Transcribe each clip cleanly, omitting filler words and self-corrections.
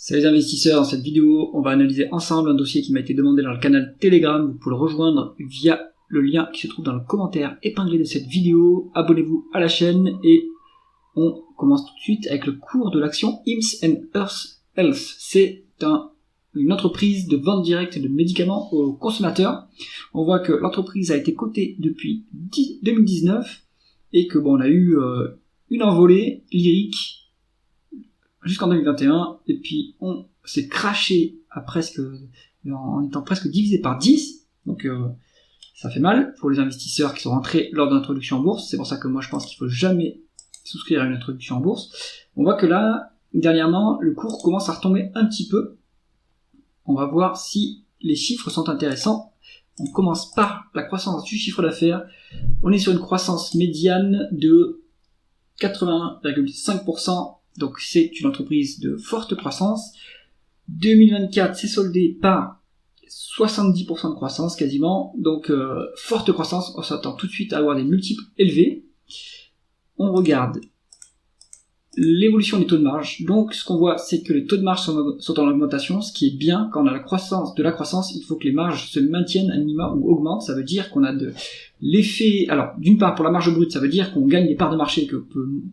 Salut les investisseurs, dans cette vidéo, on va analyser ensemble un dossier qui m'a été demandé dans le canal Telegram. Vous pouvez le rejoindre via le lien qui se trouve dans le commentaire épinglé de cette vidéo. Abonnez-vous à la chaîne et on commence tout de suite avec le cours de l'action Hims & Hers Health. C'est une entreprise de vente directe de médicaments aux consommateurs. On voit que l'entreprise a été cotée depuis 2019 et que on a eu une envolée lyrique jusqu'en 2021, et puis on s'est crashé en étant presque divisé par 10, donc ça fait mal pour les investisseurs qui sont rentrés lors de l'introduction en bourse. C'est pour ça que moi je pense qu'il faut jamais souscrire à une introduction en bourse. On voit que là, dernièrement, le cours commence à retomber un petit peu. On va voir si les chiffres sont intéressants. On commence par la croissance du chiffre d'affaires. On est sur une croissance médiane de 81,5%. Donc c'est une entreprise de forte croissance. 2024 s'est soldé par 70% de croissance quasiment. Donc forte croissance, on s'attend tout de suite à avoir des multiples élevés. On regarde l'évolution des taux de marge. Donc ce qu'on voit, c'est que les taux de marge sont en augmentation, ce qui est bien. Quand on a la croissance, il faut que les marges se maintiennent à minima ou augmentent. Ça veut dire qu'on a de l'effet. Alors d'une part, pour la marge brute, ça veut dire qu'on gagne des parts de marché,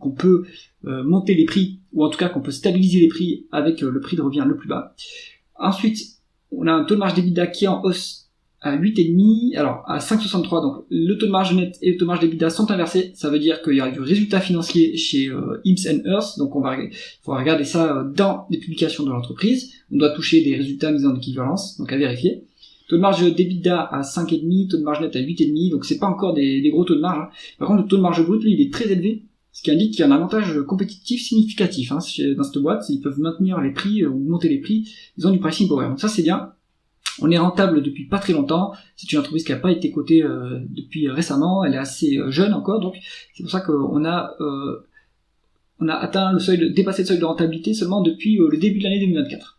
qu'on peut monter les prix, ou en tout cas qu'on peut stabiliser les prix avec le prix de revient le plus bas. Ensuite, on a un taux de marge d'EBITDA qui est en hausse à 8,5, alors à 5,63, donc le taux de marge net et le taux de marge d'EBITDA sont inversés. Ça veut dire qu'il y a du résultat financier chez Hims & Hers, donc il faudra regarder ça dans les publications de l'entreprise. On doit toucher des résultats mis en équivalence, donc à vérifier. Taux de marge d'EBITDA à 5,5, taux de marge net à 8,5, donc c'est pas encore des gros taux de marge. Hein. Par contre, le taux de marge brut, lui, il est très élevé, ce qui indique qu'il y a un avantage compétitif significatif dans cette boîte. Ils peuvent maintenir les prix ou monter les prix, ils ont du pricing power. Donc ça, c'est bien. On est rentable depuis pas très longtemps. C'est une entreprise qui n'a pas été cotée depuis récemment. Elle est assez jeune encore, donc c'est pour ça qu'on a atteint dépassé le seuil de rentabilité seulement depuis le début de l'année 2024.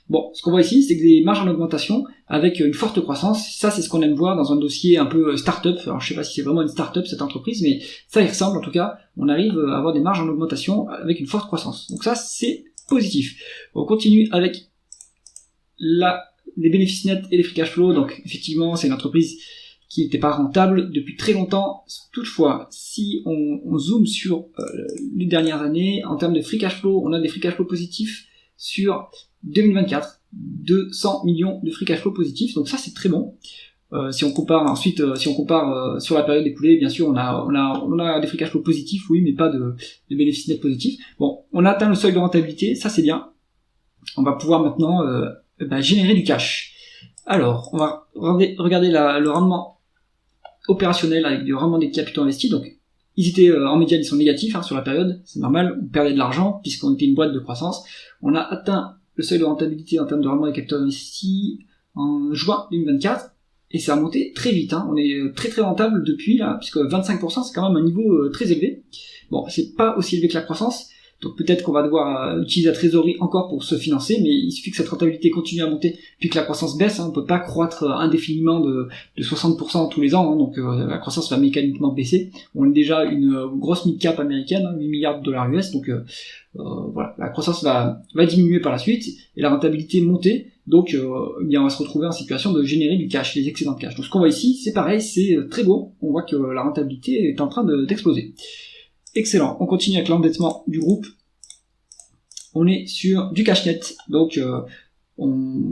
Bon, ce qu'on voit ici, c'est que des marges en augmentation avec une forte croissance. Ça, c'est ce qu'on aime voir dans un dossier un peu start-up. Alors, je sais pas si c'est vraiment une start-up cette entreprise, mais ça y ressemble en tout cas. On arrive à avoir des marges en augmentation avec une forte croissance. Donc ça, c'est positif. On continue avec les bénéfices nets et les free cash flow. Donc effectivement, c'est une entreprise qui n'était pas rentable depuis très longtemps. Toutefois, si on zoome sur les dernières années, en termes de free cash flow, on a des free cash flow positifs sur 2024, 200 millions de free cash flow positifs. Donc ça, c'est très bon. Si on compare sur la période écoulée, bien sûr, on a des free cash flow positifs, oui, mais pas de bénéfices nets positifs. Bon, on a atteint le seuil de rentabilité, ça c'est bien. On va pouvoir maintenant générer du cash. Alors, on va regarder le rendement opérationnel avec le rendement des capitaux investis. Donc, ils étaient en médiane, ils sont négatifs sur la période, c'est normal, on perdait de l'argent puisqu'on était une boîte de croissance. On a atteint le seuil de rentabilité en termes de rendement des capitaux investis en juin 2024 et ça a monté très vite. On est très très rentable depuis là, puisque 25% c'est quand même un niveau très élevé. Bon, c'est pas aussi élevé que la croissance. Donc peut-être qu'on va devoir utiliser la trésorerie encore pour se financer, mais il suffit que cette rentabilité continue à monter, puis que la croissance baisse. On peut pas croître indéfiniment de 60% tous les ans, donc la croissance va mécaniquement baisser. On est déjà une grosse mid-cap américaine, 8 milliards de dollars US, donc voilà, la croissance va diminuer par la suite, et la rentabilité monter, donc on va se retrouver en situation de générer du cash, des excédents de cash. Donc ce qu'on voit ici, c'est pareil, c'est très beau, on voit que la rentabilité est en train d'exploser. Excellent, on continue avec l'endettement du groupe. On est sur du cash net, donc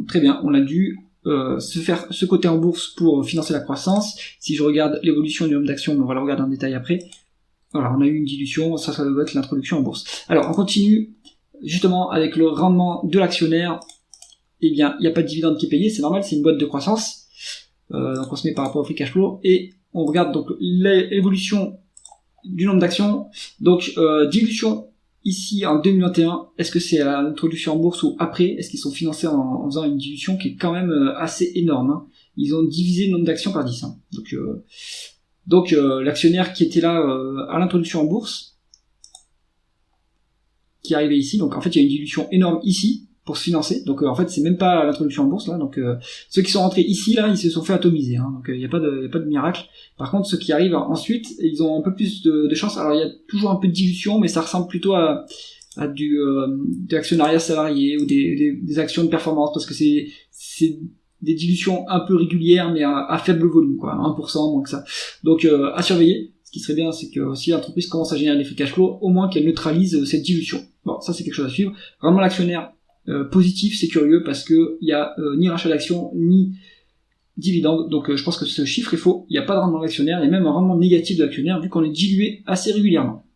très bien, on a dû se coter en bourse pour financer la croissance. Si je regarde l'évolution du nombre d'actions, on va la regarder en détail après. Voilà, on a eu une dilution, ça doit être l'introduction en bourse. Alors, on continue justement avec le rendement de l'actionnaire. Eh bien, il n'y a pas de dividende qui est payé, c'est normal, c'est une boîte de croissance. Donc on se met par rapport au free cash flow et on regarde donc l'évolution du nombre d'actions. Donc dilution ici en 2021, est-ce que c'est à l'introduction en bourse ou après? Est-ce qu'ils sont financés en faisant une dilution qui est quand même assez énorme, Ils ont divisé le nombre d'actions par 10. Donc l'actionnaire qui était là à l'introduction en bourse, qui est arrivé ici, donc en fait il y a une dilution énorme ici pour se financer. Donc en fait c'est même pas l'introduction en bourse là. Donc ceux qui sont rentrés ici là, ils se sont fait atomiser. Donc il y a pas de miracle. Par contre ceux qui arrivent ensuite, ils ont un peu plus de chance. Alors il y a toujours un peu de dilution, mais ça ressemble plutôt à à de l'actionnariat salarié ou des actions de performance, parce que c'est des dilutions un peu régulières, mais à faible volume, quoi, 1%, moins que ça. Donc, à surveiller. Ce qui serait bien, c'est que si l'entreprise commence à générer des free cash flow, au moins qu'elle neutralise cette dilution. Bon, ça c'est quelque chose à suivre. Vraiment l'actionnaire positif, c'est curieux, parce que il y a ni rachat d'actions, ni dividende, donc je pense que ce chiffre est faux. Il n'y a pas de rendement d'actionnaire, il y a même un rendement négatif de l'actionnaire, vu qu'on est dilué assez régulièrement.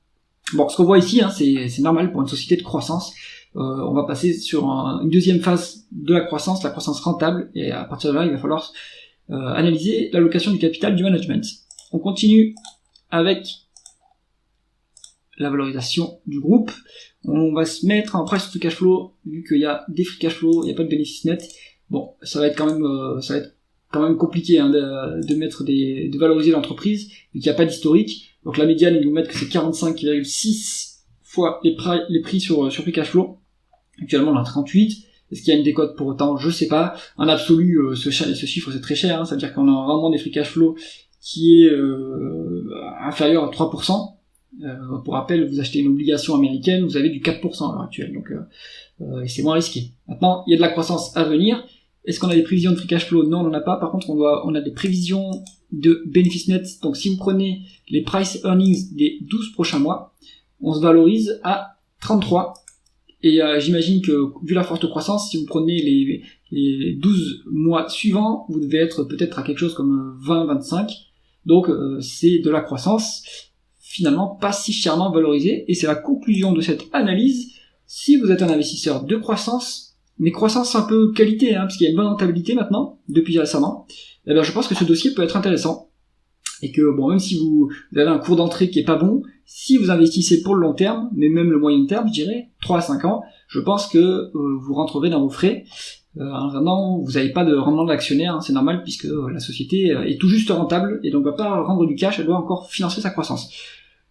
Bon, ce qu'on voit ici, c'est normal pour une société de croissance. On va passer sur une deuxième phase de la croissance rentable, et à partir de là, il va falloir analyser l'allocation du capital du management. On continue avec la valorisation du groupe. On va se mettre en price to cash flow, vu qu'il y a des free cash flow, il n'y a pas de bénéfice net. Bon, ça va être quand même compliqué de valoriser l'entreprise, vu qu'il n'y a pas d'historique. Donc la médiane, ils nous mettent que c'est 45,6 fois les prix sur free cash flow. Actuellement, on a 38. Est-ce qu'il y a une décote pour autant? Je sais pas. En absolu, ce chiffre, c'est très cher. Ça veut dire qu'on a vraiment des free cash flow qui est inférieur à 3%. Pour rappel, vous achetez une obligation américaine, vous avez du 4% à l'heure actuelle. Donc, et c'est moins risqué. Maintenant, il y a de la croissance à venir. Est-ce qu'on a des prévisions de free cash flow? Non, on n'en a pas. Par contre, on a des prévisions de bénéfices nets. Donc, si vous prenez les price earnings des 12 prochains mois, on se valorise à 33. Et j'imagine que, vu la forte croissance, si vous prenez les 12 mois suivants, vous devez être peut-être à quelque chose comme 20-25. Donc, c'est de la croissance finalement pas si chèrement valorisée. Et c'est la conclusion de cette analyse. Si vous êtes un investisseur de croissance, mais croissance un peu qualité, parce qu'il y a une bonne rentabilité maintenant, depuis récemment, eh bien, je pense que ce dossier peut être intéressant. Et que, bon, même si vous avez un cours d'entrée qui est pas bon, si vous investissez pour le long terme, mais même le moyen terme, je dirais, 3 à 5 ans, je pense que vous rentrerez dans vos frais. En attendant, vous n'avez pas de rendement d'actionnaire, c'est normal, puisque la société est tout juste rentable, et donc ne va pas rendre du cash, elle doit encore financer sa croissance.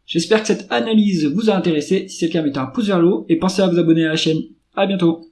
J'espère que cette analyse vous a intéressé. Si c'est le cas, mettez un pouce vers le haut, et pensez à vous abonner à la chaîne. À bientôt.